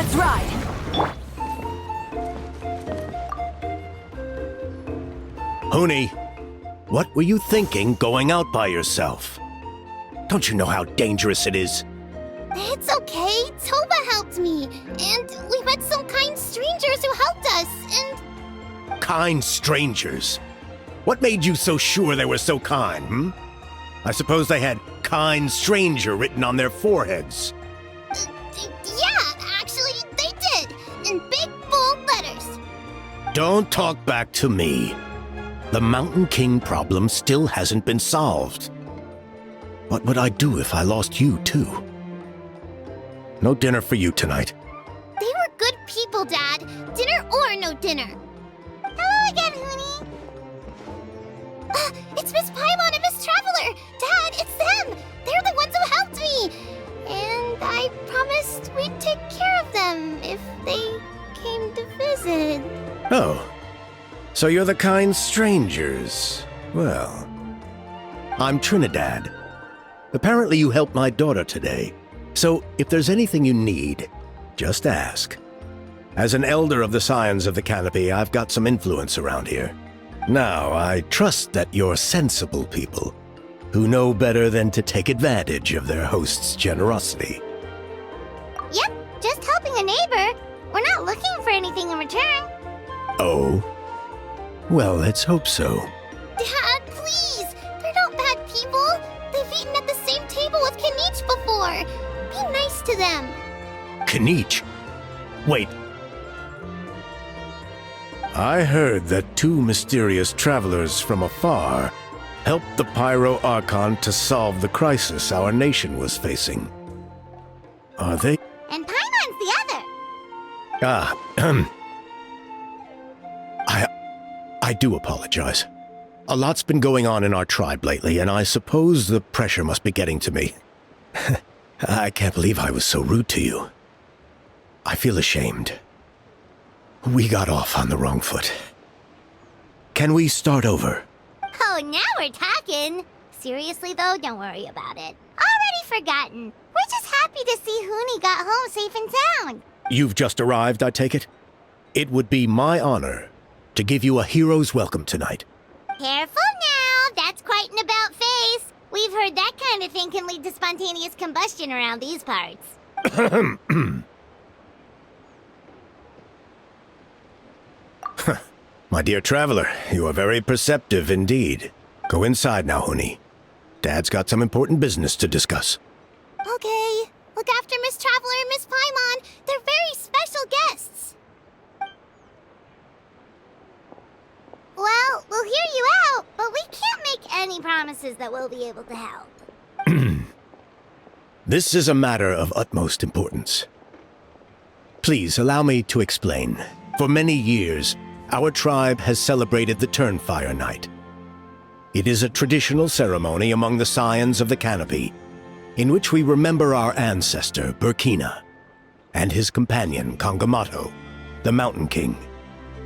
Let's ride! Huni, what were you thinking going out by yourself? Don't you know how dangerous it is? It's okay. Toba helped me. And we met some kind strangers who helped us, and... Kind strangers? What made you so sure they were so kind, hmm? I suppose they had kind stranger written on their foreheads. Yeah, actually, they did. In big, bold letters. Don't talk back to me. The Mountain King problem still hasn't been solved. What would I do if I lost you, too? No dinner for you tonight. They were good people, Dad. Dinner or no dinner. Hello again, Huni. It's Miss Paimon and Miss Traveler. Dad, it's them. They're the ones who helped me. And I promised we'd take care of them if they came to visit. Oh. So you're the kind strangers. Well, I'm Trinidad. Apparently you helped my daughter today. So if there's anything you need, just ask. As an elder of the Scions of the Canopy, I've got some influence around here. Now, I trust that you're sensible people who know better than to take advantage of their host's generosity. Yep, just helping a neighbor. We're not looking for anything in return. Oh? Well, let's hope so. Dad, please! They're not bad people! They've eaten at the same table with Kanich before! Be nice to them! Kanich? Wait. I heard that two mysterious travelers from afar helped the Pyro Archon to solve the crisis our nation was facing. Are they? And Paimon's the other! I do apologize. A lot's been going on in our tribe lately, and I suppose the pressure must be getting to me. I can't believe I was so rude to you. I feel ashamed. We got off on the wrong foot. Can we start over? Oh, now we're talking! Seriously though, don't worry about it. Already forgotten. We're just happy to see Huni got home safe and sound. You've just arrived, I take it? It would be my honor to give you a hero's welcome tonight. Careful now, that's quite an about face. We've heard that kind of thing can lead to spontaneous combustion around these parts. My dear traveler, you are very perceptive indeed. Go inside now, Huni. Dad's got some important business to discuss. Okay. Look after Miss Traveler and Miss Paimon. They're very special guests. Well, we'll hear you out, but we can't make any promises that we'll be able to help. This is a matter of utmost importance. Please allow me to explain. For many years, our tribe has celebrated the Turnfire Night. It is a traditional ceremony among the Scions of the Canopy, in which we remember our ancestor, Burkina, and his companion, Kangamato, the Mountain King.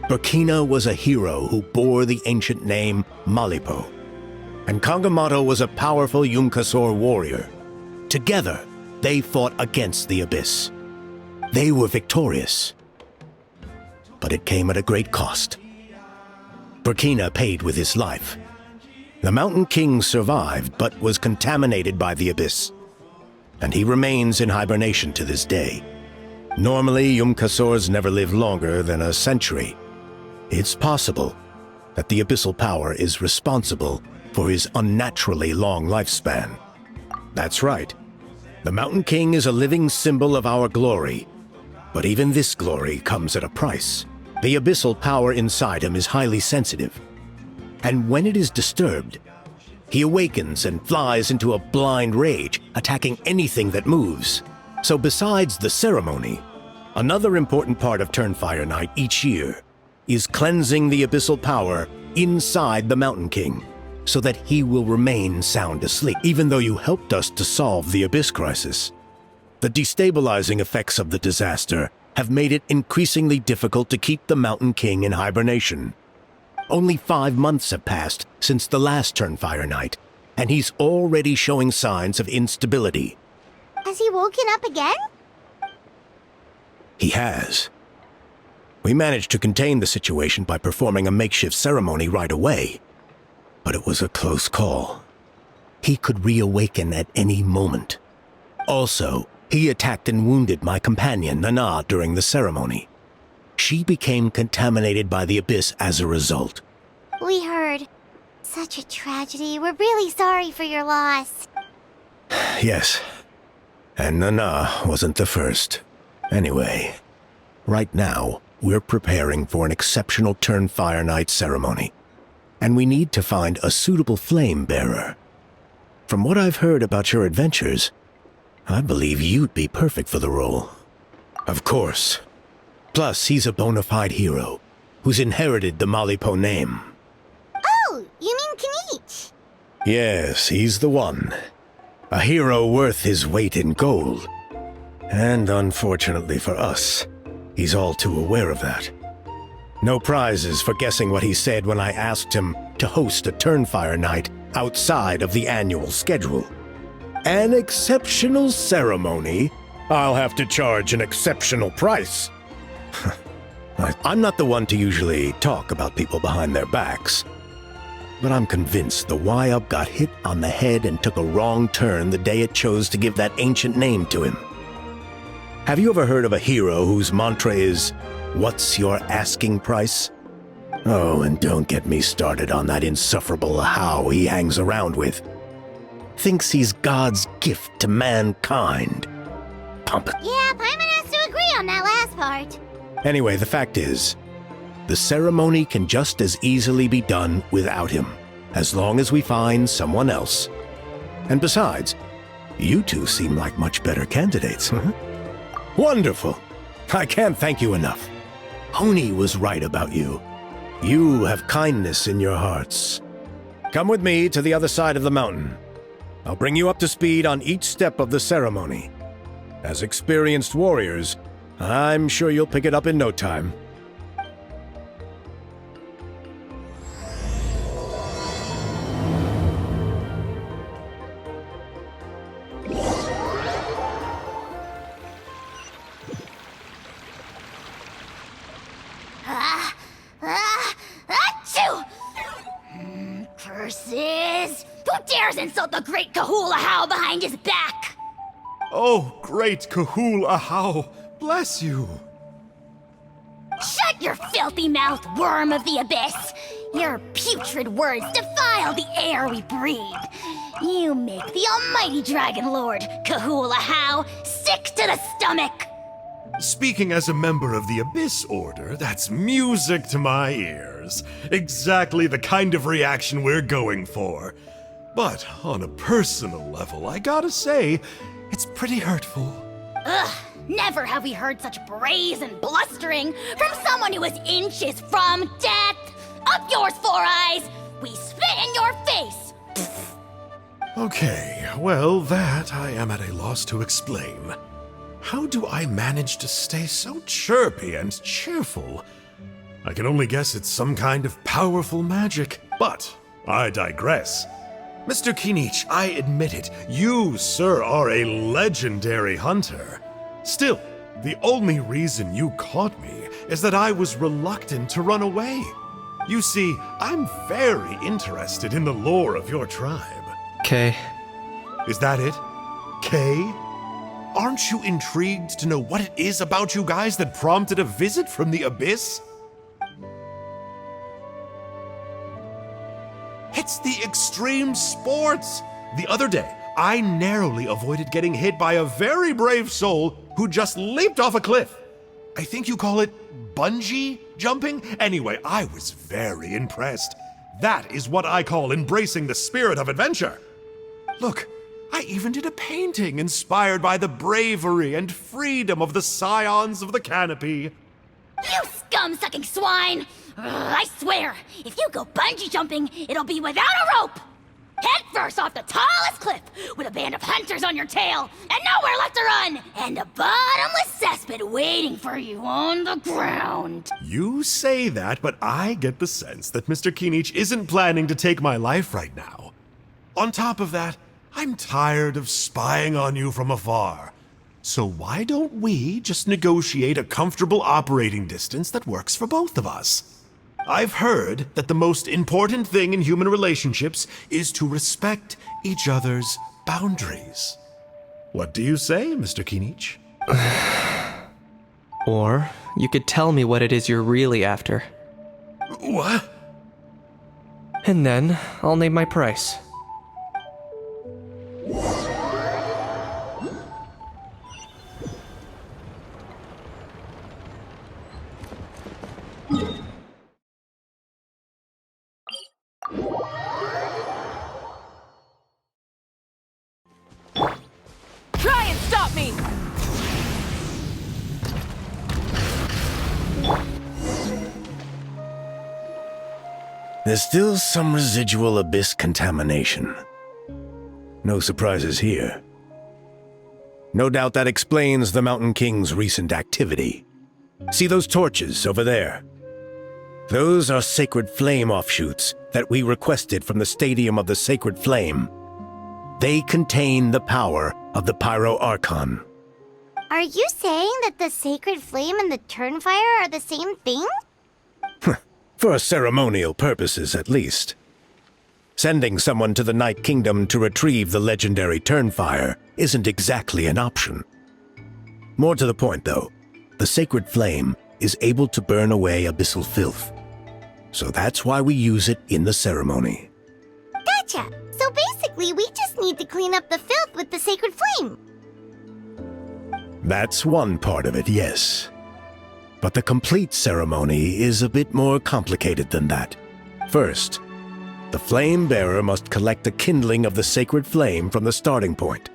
Burkina was a hero who bore the ancient name Malipo, and Kangamato was a powerful Yunkasaur warrior. Together, they fought against the Abyss. They were victorious, but it came at a great cost. Burkina paid with his life. The Mountain King survived, but was contaminated by the Abyss, and he remains in hibernation to this day. Normally, Yunkasaurs never live longer than a century. It's possible that the abyssal power is responsible for his unnaturally long lifespan. That's right. The Mountain King is a living symbol of our glory, but even this glory comes at a price. The abyssal power inside him is highly sensitive, and when it is disturbed, he awakens and flies into a blind rage, attacking anything that moves. So besides the ceremony, another important part of Turnfire Night each year is cleansing the abyssal power inside the Mountain King, so that he will remain sound asleep. Even though you helped us to solve the Abyss crisis, the destabilizing effects of the disaster have made it increasingly difficult to keep the Mountain King in hibernation. Only 5 months have passed since the last Turnfire Night, and he's already showing signs of instability. Has he woken up again? He has. We managed to contain the situation by performing a makeshift ceremony right away. But it was a close call. He could reawaken at any moment. Also, he attacked and wounded my companion, Nana, during the ceremony. She became contaminated by the Abyss as a result. We heard. Such a tragedy. We're really sorry for your loss. Yes. And Nana wasn't the first. Anyway, right now, we're preparing for an exceptional Turnfire Night ceremony. And we need to find a suitable flame bearer. From what I've heard about your adventures, I believe you'd be perfect for the role. Of course. Plus, he's a bona fide hero, who's inherited the Malipo name. Oh, you mean Kinich? Yes, he's the one. A hero worth his weight in gold. And unfortunately for us, he's all too aware of that. No prizes for guessing what he said when I asked him to host a Turnfire Night outside of the annual schedule. An exceptional ceremony? I'll have to charge an exceptional price. I'm not the one to usually talk about people behind their backs, but I'm convinced the Y-Up got hit on the head and took a wrong turn the day it chose to give that ancient name to him. Have you ever heard of a hero whose mantra is, "What's your asking price?" Oh, and don't get me started on that insufferable How he hangs around with. Thinks he's God's gift to mankind. Pompous. Yeah, Paimon has to agree on that last part. Anyway, the fact is, the ceremony can just as easily be done without him, as long as we find someone else. And besides, you two seem like much better candidates. Wonderful! I can't thank you enough. Oni was right about you. You have kindness in your hearts. Come with me to the other side of the mountain. I'll bring you up to speed on each step of the ceremony. As experienced warriors, I'm sure you'll pick it up in no time. Achoo! Curses! Who dares insult the great Kahula How behind his back? Oh, great Kahul Ahau, bless you. Shut your filthy mouth, worm of the abyss! Your putrid words defile the air we breathe. You make the almighty Dragon Lord, Kahula How, sick to the stomach! Speaking as a member of the Abyss Order, that's music to my ears. Exactly the kind of reaction we're going for. But on a personal level, I gotta say, it's pretty hurtful. Ugh, never have we heard such brazen blustering from someone who is inches from death! Up yours, Four Eyes! We spit in your face! Okay, well, that I am at a loss to explain. How do I manage to stay so chirpy and cheerful? I can only guess it's some kind of powerful magic, but I digress. Mr. Kinich, I admit it, you, sir, are a legendary hunter. Still, the only reason you caught me is that I was reluctant to run away. You see, I'm very interested in the lore of your tribe. Okay. Is that it? Kay? Aren't you intrigued to know what it is about you guys that prompted a visit from the Abyss? It's the extreme sports! The other day, I narrowly avoided getting hit by a very brave soul who just leaped off a cliff. I think you call it bungee jumping? Anyway, I was very impressed. That is what I call embracing the spirit of adventure. Look, I even did a painting inspired by the bravery and freedom of the Scions of the Canopy. You scum-sucking swine! I swear, if you go bungee jumping, it'll be without a rope! Head first off the tallest cliff, with a band of hunters on your tail, and nowhere left to run, and a bottomless cesspit waiting for you on the ground. You say that, but I get the sense that Mr. Kinich isn't planning to take my life right now. On top of that, I'm tired of spying on you from afar. So why don't we just negotiate a comfortable operating distance that works for both of us? I've heard that the most important thing in human relationships is to respect each other's boundaries. What do you say, Mr. Kinich? Or you could tell me what it is you're really after. What? And then I'll name my price. Try and stop me! There's still some residual abyss contamination. No surprises here. No doubt that explains the Mountain King's recent activity. See those torches over there? Those are sacred flame offshoots that we requested from the Stadium of the Sacred Flame. They contain the power of the Pyro Archon. Are you saying that the sacred flame and the turnfire are the same thing? For ceremonial purposes, at least. Sending someone to the Night Kingdom to retrieve the legendary turnfire isn't exactly an option. More to the point, though, the sacred flame is able to burn away abyssal filth. So that's why we use it in the ceremony. Gotcha! So basically, we just need to clean up the filth with the sacred flame. That's one part of it, yes. But the complete ceremony is a bit more complicated than that. First, the flame bearer must collect a kindling of the sacred flame from the starting point.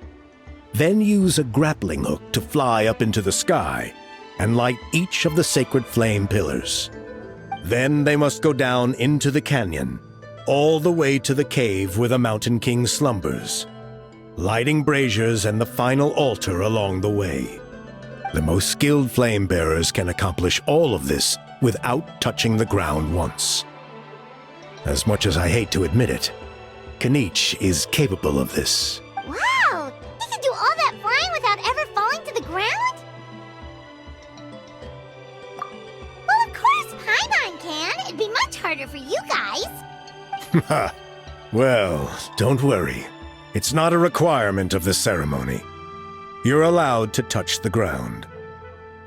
Then use a grappling hook to fly up into the sky and light each of the sacred flame pillars. Then they must go down into the canyon, all the way to the cave where the Mountain King slumbers, lighting braziers and the final altar along the way. The most skilled flame bearers can accomplish all of this without touching the ground once. As much as I hate to admit it, Kinich is capable of this. Wow! He can do all that flying without ever falling to the ground? Well, of course Paimon can. It'd be much harder for you guys. Ha! Well, don't worry. It's not a requirement of the ceremony. You're allowed to touch the ground.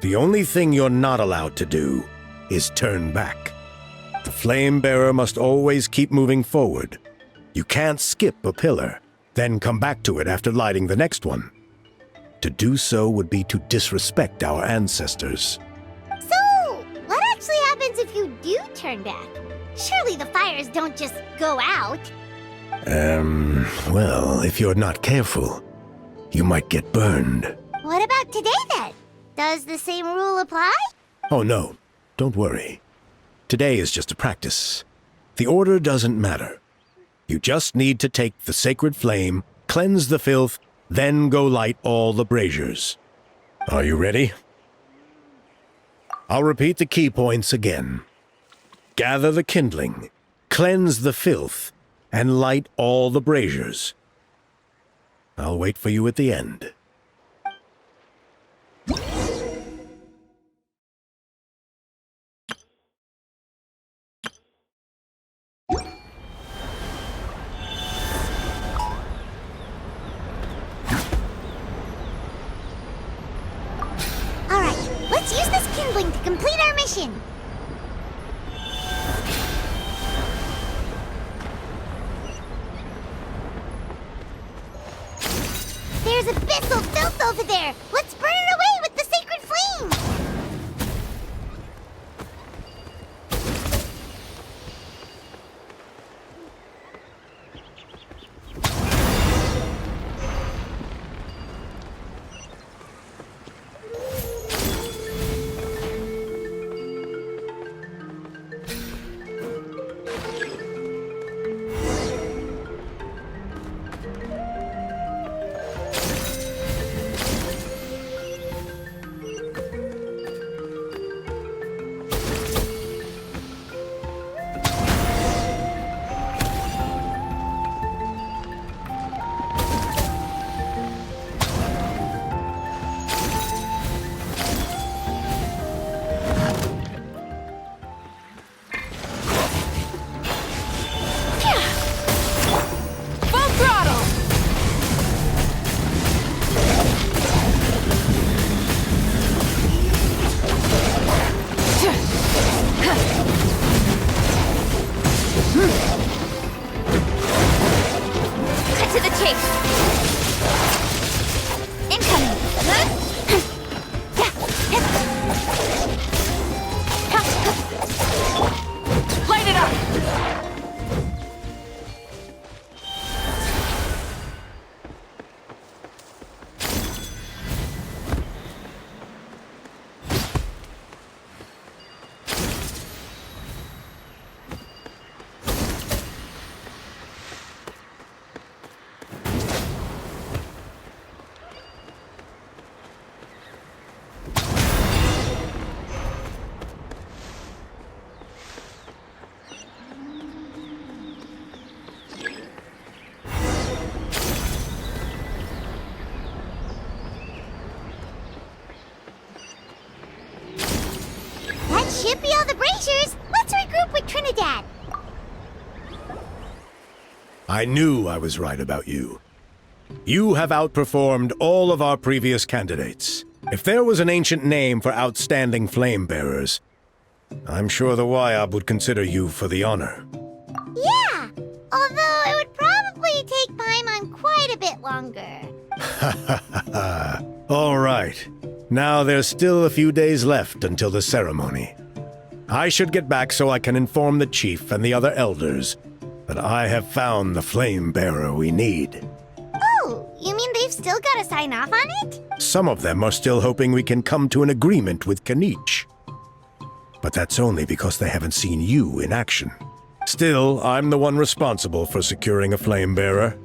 The only thing you're not allowed to do is turn back. The flame bearer must always keep moving forward. You can't skip a pillar, then come back to it after lighting the next one. To do so would be to disrespect our ancestors. So, what actually happens if you do turn back? Surely the fires don't just go out. Well, if you're not careful, you might get burned. What about today then? Does the same rule apply? Oh no, don't worry. Today is just a practice. The order doesn't matter. You just need to take the sacred flame, cleanse the filth, then go light all the braziers. Are you ready? I'll repeat the key points again. Gather the kindling, cleanse the filth, and light all the braziers. I'll wait for you at the end. Alright, let's use this kindling to complete our mission. There's abyssal filth over there! Let's burn it away with the sacred flame! Throttle! Cut to the chase. Incoming. Light it up! That should be all the braziers. Let's regroup with Trinidad. I knew I was right about you. You have outperformed all of our previous candidates. If there was an ancient name for outstanding flame bearers, I'm sure the Wyab would consider you for the honor. Yeah, although it would probably take Paimon quite a bit longer. All right. Now there's still a few days left until the ceremony. I should get back so I can inform the chief and the other elders that I have found the flame bearer we need. Oh, you mean they've still got to sign off on it? Some of them are still hoping we can come to an agreement with Canich. But that's only because they haven't seen you in action. Still, I'm the one responsible for securing a flame bearer.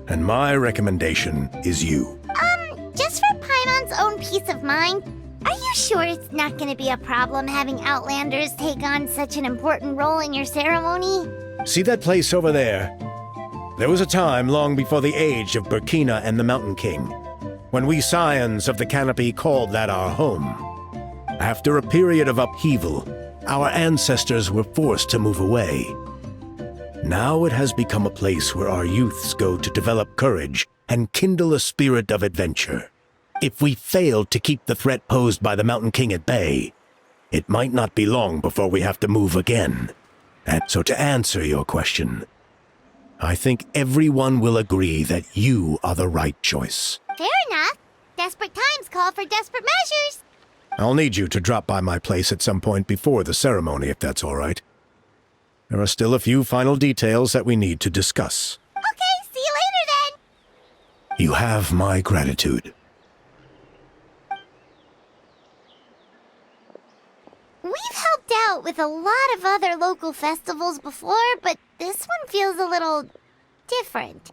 And my recommendation is you. Just for Paimon's own peace of mind, are you sure it's not going to be a problem having Outlanders take on such an important role in your ceremony? See that place over there? There was a time long before the age of Burkina and the Mountain King, when we Scions of the Canopy called that our home. After a period of upheaval, our ancestors were forced to move away. Now it has become a place where our youths go to develop courage and kindle a spirit of adventure. If we fail to keep the threat posed by the Mountain King at bay, it might not be long before we have to move again. And so to answer your question, I think everyone will agree that you are the right choice. Fair enough. Desperate times call for desperate measures. I'll need you to drop by my place at some point before the ceremony, if that's all right. There are still a few final details that we need to discuss. Okay, see you later then. You have my gratitude. We've helped out with a lot of other local festivals before, but this one feels a little different.